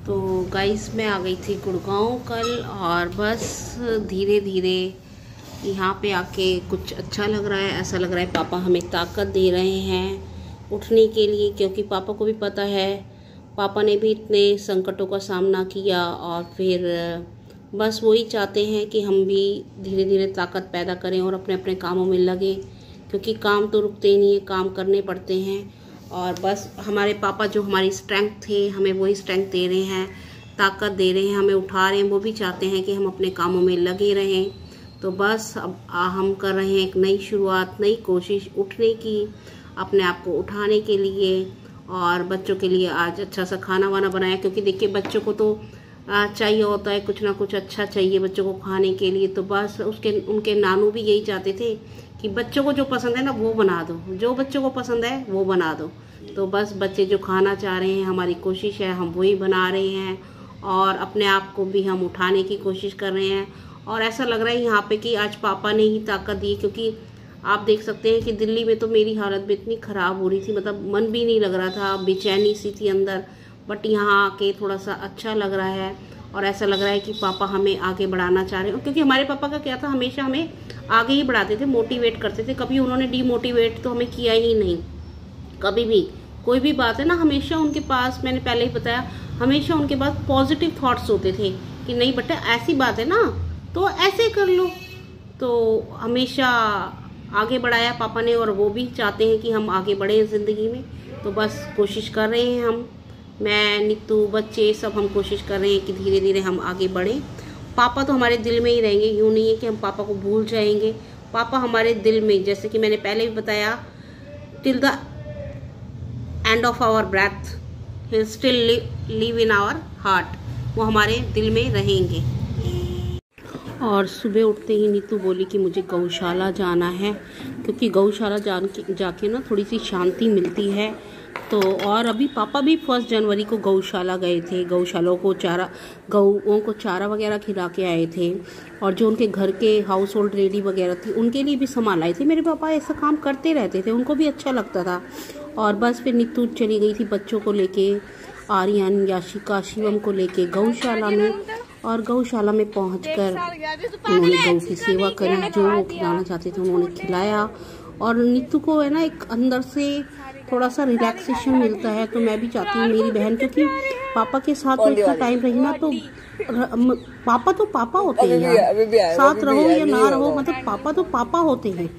तो गाइस मैं आ गई थी गुड़गांव कल, और बस धीरे धीरे यहाँ पे आके कुछ अच्छा लग रहा है। ऐसा लग रहा है पापा हमें ताकत दे रहे हैं उठने के लिए, क्योंकि पापा को भी पता है, पापा ने भी इतने संकटों का सामना किया, और फिर बस वही चाहते हैं कि हम भी धीरे धीरे ताकत पैदा करें और अपने अपने कामों में लगें, क्योंकि काम तो रुकते ही नहीं है, काम करने पड़ते हैं। और बस हमारे पापा जो हमारी स्ट्रेंथ थे, हमें वही स्ट्रेंथ दे रहे हैं, ताकत दे रहे हैं, हमें उठा रहे हैं। वो भी चाहते हैं कि हम अपने कामों में लगे रहें। तो बस अब हम कर रहे हैं एक नई शुरुआत, नई कोशिश उठने की, अपने आप को उठाने के लिए। और बच्चों के लिए आज अच्छा सा खाना वाना बनाया, क्योंकि देखिए बच्चों को तो चाहिए होता है, कुछ ना कुछ अच्छा चाहिए बच्चों को खाने के लिए। तो बस उनके नानू भी यही चाहते थे कि बच्चों को जो पसंद है ना वो बना दो, जो बच्चों को पसंद है वो बना दो। तो बस बच्चे जो खाना चाह रहे हैं, हमारी कोशिश है हम वही बना रहे हैं, और अपने आप को भी हम उठाने की कोशिश कर रहे हैं। और ऐसा लग रहा है यहाँ पे कि आज पापा ने ही ताकत दी, क्योंकि आप देख सकते हैं कि दिल्ली में तो मेरी हालत भी इतनी ख़राब हो रही थी, मतलब मन भी नहीं लग रहा था, बेचैनी सी थी अंदर। बट यहाँ आके थोड़ा सा अच्छा लग रहा है, और ऐसा लग रहा है कि पापा हमें आगे बढ़ाना चाह रहे हैं। क्योंकि हमारे पापा का क्या था, हमेशा हमें आगे ही बढ़ाते थे, मोटिवेट करते थे, कभी उन्होंने डीमोटिवेट तो हमें किया ही नहीं। कभी भी कोई भी बात है ना, हमेशा उनके पास, मैंने पहले ही बताया, हमेशा उनके पास पॉजिटिव थॉट्स होते थे कि नहीं बेटा ऐसी बात है ना तो ऐसे कर लो। तो हमेशा आगे बढ़ाया पापा ने, और वो भी चाहते हैं कि हम आगे बढ़े ज़िंदगी में। तो बस कोशिश कर रहे हैं हम, मैं, नीतू, बच्चे सब हम कोशिश कर रहे हैं कि धीरे धीरे हम आगे बढ़ें। पापा तो हमारे दिल में ही रहेंगे, यूँ नहीं है कि हम पापा को भूल जाएंगे। पापा हमारे दिल में, जैसे कि मैंने पहले भी बताया, till the end of our breath he still live in our heart, वो हमारे दिल में रहेंगे। और सुबह उठते ही नीतू बोली कि मुझे गौशाला जाना है, क्योंकि गौशाला जाके ना थोड़ी सी शांति मिलती है। तो और अभी पापा भी 1 जनवरी को गौशाला गए थे, गौशालों को गौओं को चारा वगैरह खिला के आए थे, और जो उनके घर के हाउस होल्ड लेडी वगैरह थी उनके लिए भी सामान लाए थे। मेरे पापा ऐसा काम करते रहते थे, उनको भी अच्छा लगता था। और बस फिर नीतू चली गई थी बच्चों को लेके, आर्यन, याशिका, शिवम को लेके गौशाला में। और गौशाला में पहुंचकर उन्होंने गौ की सेवा करी, जो वो खिलाना चाहते थे उन्होंने खिलाया। और नीतू को है ना एक अंदर से थोड़ा सा रिलैक्सेशन मिलता है। तो मैं भी चाहती हूँ मेरी बहन, क्योंकि पापा के साथ तो इतना टाइम रही ना, तो पापा तो पापा होते हैं, साथ रहो या ना रहो, मतलब पापा तो पापा होते हैं।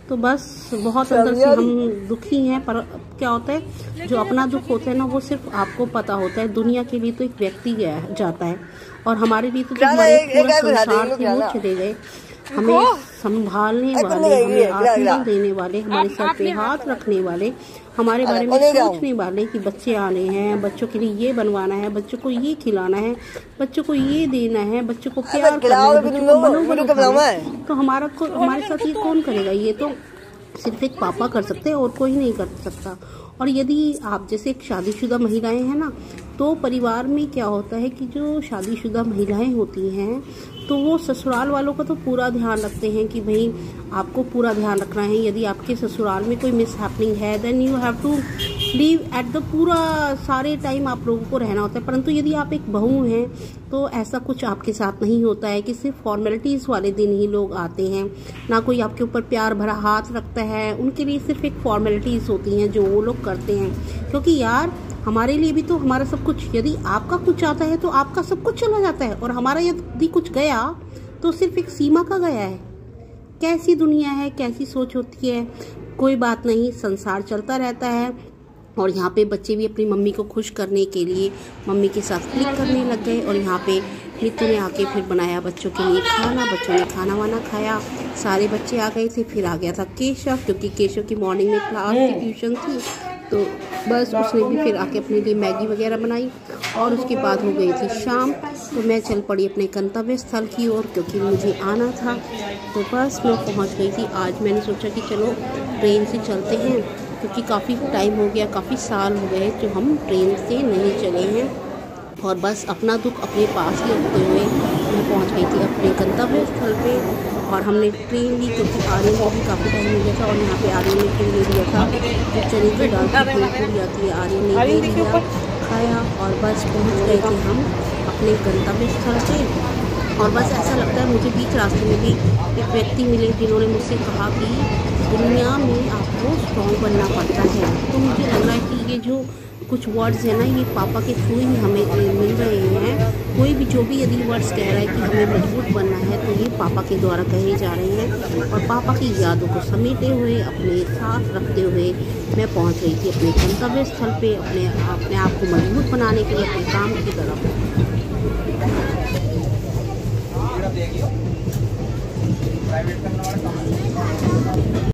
तो बस बहुत अंदर से हम दुखी हैं, पर क्या होता है, जो अपना दुख होता है ना वो सिर्फ आपको पता होता है, दुनिया के लिए तो एक व्यक्ति जाता है, और हमारे लिए तो हमारे पूरा संसार से वो चले गए। हमें संभालने वाले, हमें आशीर्वाद देने वाले, हमारे सर पे हाथ रखने वाले, हमारे बारे में सोचने वाले कि बच्चे आने हैं, बच्चों के लिए ये बनवाना है, बच्चों को ये खिलाना है, बच्चों को ये देना है, बच्चों को प्यार करना है, बच्चों को मनोबल देना है। तो हमारे साथ ये कौन करेगा? ये तो सिर्फ एक पापा कर सकते हैं और कोई नहीं कर सकता। और यदि आप जैसे एक शादीशुदा महिलाएं हैं ना, तो परिवार में क्या होता है कि जो शादीशुदा महिलाएं होती हैं तो वो ससुराल वालों का तो पूरा ध्यान रखते हैं कि भाई आपको पूरा ध्यान रखना है। यदि आपके ससुराल में कोई मिस हैपनिंग है, then you have to leave at the पूरा सारे टाइम आप लोगों को रहना होता है। परंतु यदि आप एक बहू हैं तो ऐसा कुछ आपके साथ नहीं होता है कि सिर्फ फॉर्मेलिटीज़ वाले दिन ही लोग आते हैं, ना कोई आपके ऊपर प्यार भरा हाथ रखता है। उनके लिए सिर्फ एक फॉर्मेलिटीज़ होती हैं जो वो लोग करते हैं, क्योंकि यार हमारे लिए भी तो हमारा सब कुछ, यदि आपका कुछ आता है तो आपका सब कुछ चला जाता है, और हमारा यदि कुछ गया तो सिर्फ एक सीमा का गया है। कैसी दुनिया है, कैसी सोच होती है। कोई बात नहीं, संसार चलता रहता है। और यहाँ पे बच्चे भी अपनी मम्मी को खुश करने के लिए मम्मी के साथ क्लिक करने लग गए। और यहाँ पे नीतू ने आके फिर बनाया बच्चों के लिए खाना, बच्चों ने खाना वाना खाया, सारे बच्चे आ गए थे। फिर आ गया था केशव, क्योंकि केशव की मॉर्निंग में क्लास थी, ट्यूशन थी, तो बस उसने भी फिर आके अपने लिए मैगी वगैरह बनाई। और उसके बाद हो गई थी शाम, तो मैं चल पड़ी अपने गंतव्य स्थल की ओर, क्योंकि मुझे आना था। तो बस मैं पहुंच गई थी। आज मैंने सोचा कि चलो ट्रेन से चलते हैं, क्योंकि काफ़ी टाइम हो गया, काफ़ी साल हो गए जो हम ट्रेन से नहीं चले हैं। और बस अपना दुख अपने पास ही रखते हुए मैं पहुंच गई थी अपने गंतव्य स्थल पे। और हमने ट्रेन ली, क्योंकि आर्यन को भी काफ़ी टाइम हो गया था, और यहाँ पे आर्यन ने ट्रेन ले लिया था। जो चने की दाल की पूरी आती है, आर्यन ने ले लिया, खाया और बस पहुंच गए थे हम अपने गंतव्य स्थल पे। और बस ऐसा लगता है मुझे बीच रास्ते में भी एक व्यक्ति मिले जिन्होंने मुझसे कहा कि दुनिया में आपको स्ट्रॉन्ग बनना पड़ता है। तो मुझे लग रहा है कि ये जो कुछ वर्ड्स हैं ना, ये पापा के थ्रू ही हमें मिल रहे हैं। कोई भी जो भी यदि वर्ड्स कह रहा है कि हमें मजबूत बनना है, तो ये पापा के द्वारा कहे जा रहे हैं। और पापा की यादों को समेटे हुए, अपने साथ रखते हुए मैं पहुंच गई थी अपने गंतव्य स्थल पे, अपने आप को मजबूत बनाने के लिए अपने काम की तरफ।